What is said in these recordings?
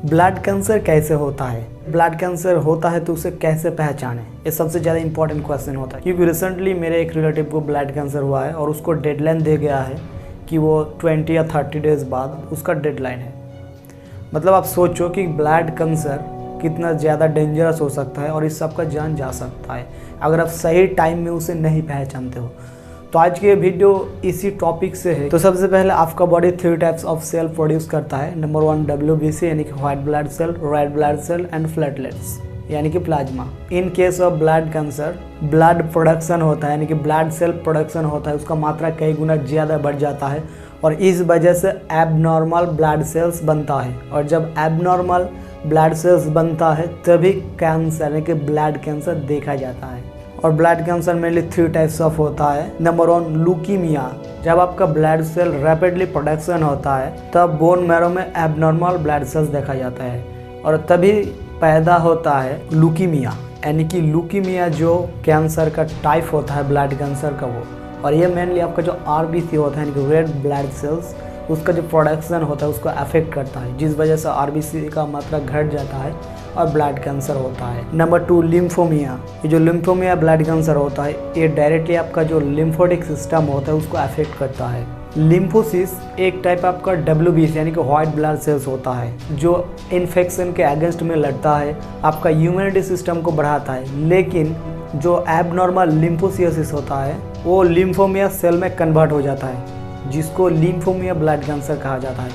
Blood cancer कैसे होता है, ब्लड कैंसर होता है तो उसे कैसे पहचानें, ये सबसे ज़्यादा इंपॉर्टेंट क्वेश्चन होता है। क्योंकि रिसेंटली मेरे एक रिलेटिव को ब्लड कैंसर हुआ है और उसको डेडलाइन दे गया है कि वो 20 या 30 डेज़ बाद उसका डेडलाइन है। मतलब आप सोचो कि ब्लड कैंसर कितना ज़्यादा डेंजरस हो सकता है और इससे आपका जान जा सकता है अगर आप सही टाइम में उसे नहीं पहचानते हो। तो आज की ये वीडियो इसी टॉपिक से है। तो सबसे पहले आपका body 3 types of cell produce करता है। नंबर 1 WBC यानी कि white blood cell, red blood cell and platelets यानी कि plasma. In case of blood cancer blood production होता है यानी कि ब्लड सेल प्रोडक्शन होता है, उसका मात्रा कई गुना ज़्यादा बढ़ जाता है और इस वजह से एबनॉर्मल ब्लड सेल्स बनता है। और जब एबनॉर्मल ब्लड सेल्स बनता है तभी कैंसर यानी कि ब्लड कैंसर देखा जाता है। और blood cancer mainly 3 types of होता है। नंबर 1 ल्यूकीमिया, जब आपका ब्लड सेल रैपिडली प्रोडक्शन होता है तब बोन मैरो में एबनॉर्मल ब्लड सेल्स देखा जाता है और तभी पैदा होता है ल्यूकीमिया। यानी कि ल्यूकीमिया जो कैंसर का टाइप होता है ब्लड कैंसर का वो, और ये मेनली आपका जो RBC होता है यानी कि रेड ब्लड सेल्स, उसका जो प्रोडक्शन होता है उसको अफेक्ट करता है, जिस वजह से RBC का मात्रा घट जाता है और ब्लड कैंसर होता है। नंबर 2 लिम्फोमिया, ये जो लिम्फोमिया ब्लड कैंसर होता है ये डायरेक्टली आपका जो लिम्फोटिक सिस्टम होता है उसको अफेक्ट करता है। लिम्फोसिस एक टाइप आपका WBC यानी कि व्हाइट ब्लड सेल्स होता है जो इन्फेक्शन के अगेंस्ट में लड़ता है, आपका इम्यूनिटी सिस्टम को बढ़ाता है। लेकिन जो एबनॉर्मल लिम्फोसिस होता है वो लिम्फोमिया सेल में कन्वर्ट हो जाता है, जिसको लिम्फोमिया ब्लड कैंसर कहा जाता है।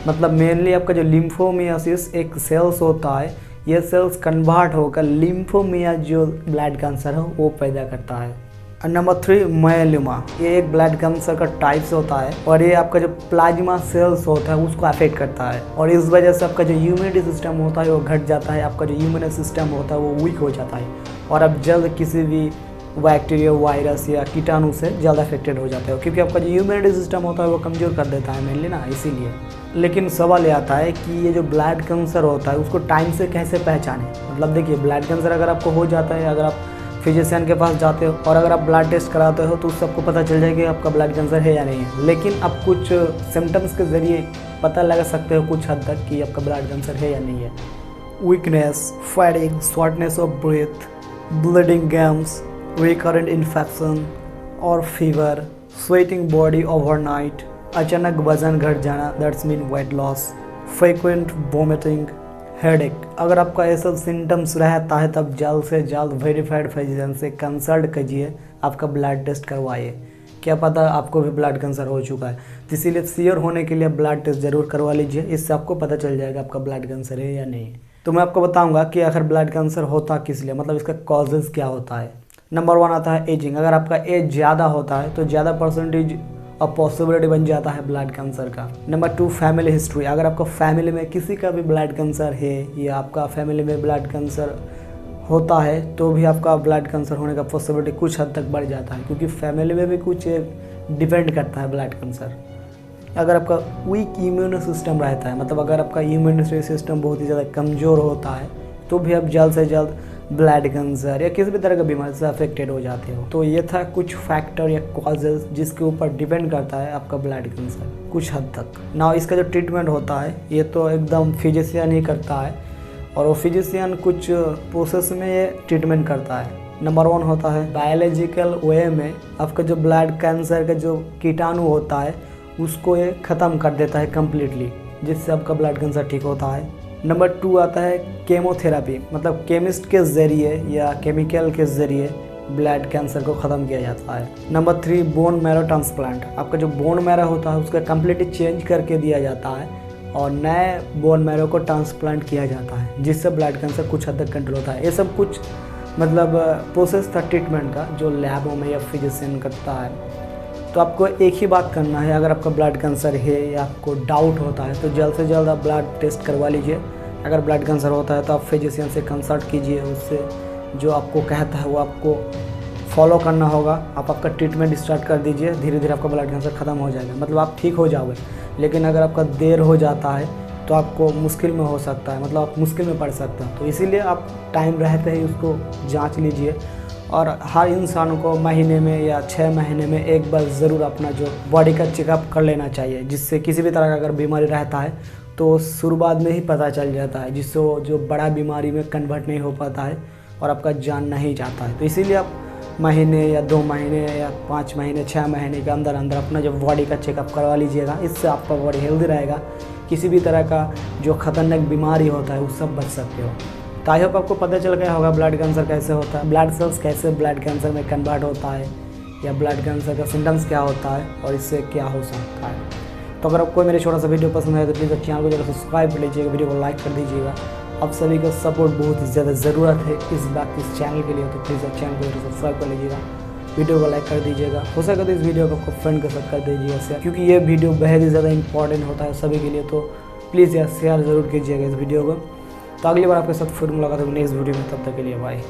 मतलब मेनली आपका जो लिम्फोमियासिस एक सेल्स होता है, ये सेल्स कन्वर्ट होकर लिम्फोमिया जो ब्लड कैंसर है वो पैदा करता है। नंबर 3 मायलोमा, ये एक ब्लड कैंसर का टाइप्स होता है और ये आपका जो प्लाज्मा सेल्स होता है उसको अफेक्ट करता है और इस वजह से आपका जो इम्यूनिटी सिस्टम होता है वो घट जाता है, आपका जो इम्यून सिस्टम होता है वो वीक हो जाता है और आप जल्द किसी भी बैक्टीरिया, वायरस या कीटाणु से ज़्यादा अफेक्टेड हो जाते हो, क्योंकि आपका जो इम्यूनिटी सिस्टम होता है वो कमज़ोर कर देता है मेनली ना, इसीलिए। लेकिन सवाल ये आता है कि ये जो ब्लड कैंसर होता है उसको टाइम से कैसे पहचानें। मतलब देखिए, ब्लड कैंसर अगर आपको हो जाता है, अगर आप फिजिशियन के पास जाते हो और अगर आप ब्लड टेस्ट कराते हो तो उससे आपको पता चल जाएगा कि आपका ब्लड कैंसर है या नहीं है। लेकिन आप कुछ सिम्टम्स के ज़रिए पता लगा सकते हो कुछ हद तक कि आपका ब्लड कैंसर है या नहीं है। Weakness, fatigue, shortness of breath, bleeding gums, recurrent infection और फीवर, स्वेटिंग बॉडी ओवरनाइट, अचानक वजन घट जाना that's mean weight loss, frequent vomiting, headache. अगर आपका ऐसा सिम्टम्स रहता है तब जल्द से जल्द वेरीफाइड फिजिशियन से कंसल्ट कीजिए, आपका ब्लड टेस्ट करवाइए, क्या पता आपको भी ब्लड कैंसर हो चुका है। तो इसीलिए श्योर होने के लिए ब्लड टेस्ट ज़रूर करवा लीजिए, इससे आपको पता चल जाएगा आपका ब्लड कैंसर है या नहीं। तो मैं आपको बताऊँगा कि आखिर ब्लड कैंसर होता किस लिए, मतलब इसका कॉजेज़ क्या होता है। नंबर 1 आता है एजिंग, अगर आपका एज ज़्यादा होता है तो ज़्यादा परसेंटेज और पॉसिबिलिटी बन जाता है ब्लड कैंसर का। नंबर 2 फैमिली हिस्ट्री, अगर आपका फैमिली में किसी का भी ब्लड कैंसर है या आपका फैमिली में ब्लड कैंसर होता है तो भी आपका ब्लड कैंसर होने का पॉसिबिलिटी कुछ हद तक बढ़ जाता है, क्योंकि फैमिली में भी कुछ डिपेंड करता है ब्लड कैंसर। अगर आपका वीक इम्यून सिस्टम रहता है, मतलब अगर आपका इम्यूनिटी सिस्टम बहुत ही ज़्यादा कमज़ोर होता है तो भी आप जल्द से जल्द ब्लड कैंसर या किसी भी तरह का बीमारी से अफेक्टेड हो जाते हो। तो ये था कुछ फैक्टर या कॉजेज जिसके ऊपर डिपेंड करता है आपका ब्लड कैंसर कुछ हद तक ना। इसका जो ट्रीटमेंट होता है ये तो एकदम फिजिशियन ही करता है और वो फिजिशियन कुछ प्रोसेस में ये ट्रीटमेंट करता है। नंबर 1 होता है बायोलॉजिकल वे में आपका जो ब्लड कैंसर का जो कीटाणु होता है उसको ये ख़त्म कर देता है कम्प्लीटली, जिससे आपका ब्लड कैंसर ठीक होता है। नंबर 2 आता है केमोथेरापी, मतलब केमिस्ट के ज़रिए या केमिकल के ज़रिए ब्लड कैंसर को ख़त्म किया जाता है। नंबर 3 बोन मैरो ट्रांसप्लांट, आपका जो बोन मैरो होता है उसका कम्प्लीटली चेंज करके दिया जाता है और नए बोन मैरो को ट्रांसप्लांट किया जाता है, जिससे ब्लड कैंसर कुछ हद तक कंट्रोल होता है। ये सब कुछ मतलब प्रोसेस था ट्रीटमेंट का जो लैबों में या फिजिशियन करता है। तो आपको एक ही बात करना है, अगर आपका ब्लड कैंसर है या आपको डाउट होता है तो जल्द से जल्द आप ब्लड टेस्ट करवा लीजिए। अगर ब्लड कैंसर होता है तो आप फिजिशियन से कंसल्ट कीजिए, उससे जो आपको कहता है वो आपको फॉलो करना होगा। आप आपका ट्रीटमेंट स्टार्ट कर दीजिए, धीरे धीरे आपका ब्लड कैंसर ख़त्म हो जाएगा, मतलब आप ठीक हो जाओगे। लेकिन अगर आपका देर हो जाता है तो आपको मुश्किल में हो सकता है, मतलब आप मुश्किल में पड़ सकते हैं। तो इसीलिए आप टाइम रहते ही उसको जाँच लीजिए और हर इंसान को महीने में या 6 महीने में एक बार ज़रूर अपना जो बॉडी का चेकअप कर लेना चाहिए, जिससे किसी भी तरह का अगर बीमारी रहता है तो शुरुआत में ही पता चल जाता है, जिससे वो जो बड़ा बीमारी में कन्वर्ट नहीं हो पाता है और आपका जान नहीं जाता है। तो इसीलिए आप महीने या 2 महीने या 5 महीने 6 महीने के अंदर अंदर अपना जो बॉडी का चेकअप करवा लीजिएगा। इससे आपका बॉडी हेल्दी रहेगा, किसी भी तरह का जो खतरनाक बीमारी होता है उससे बच सकते हो। तो आई होप आपको पता चल गया होगा ब्लड कैंसर कैसे होता है, ब्लड सेल्स कैसे ब्लड कैंसर में कन्वर्ट होता है, या ब्लड कैंसर का सिम्टम्स क्या होता है और इससे क्या हो सकता है। तो अगर आपको मेरे छोटा सा वीडियो पसंद है तो प्लीज़ चैनल को जरा सब्सक्राइब कर लीजिएगा, वीडियो को लाइक कर दीजिएगा। आप सभी का सपोर्ट बहुत ही ज़्यादा ज़रूरत है इस चैनल के लिए, तो प्लीज़ चैनल को जरा सब्सक्राइब कर लीजिएगा, वीडियो को लाइक कर दीजिएगा। हो सके तो इस वीडियो को आपको फ्रेंड के साथ कर दीजिएगा शेयर, क्योंकि ये वीडियो बेहद ही ज़्यादा इंपॉर्टेंट होता है सभी के लिए। तो प्लीज़ यार शेयर ज़रूर कीजिएगा इस वीडियो को। तो अगली बार आपके साथ फिर मुलाकात होगी नेक्स्ट वीडियो में, तब तक के लिए बाय।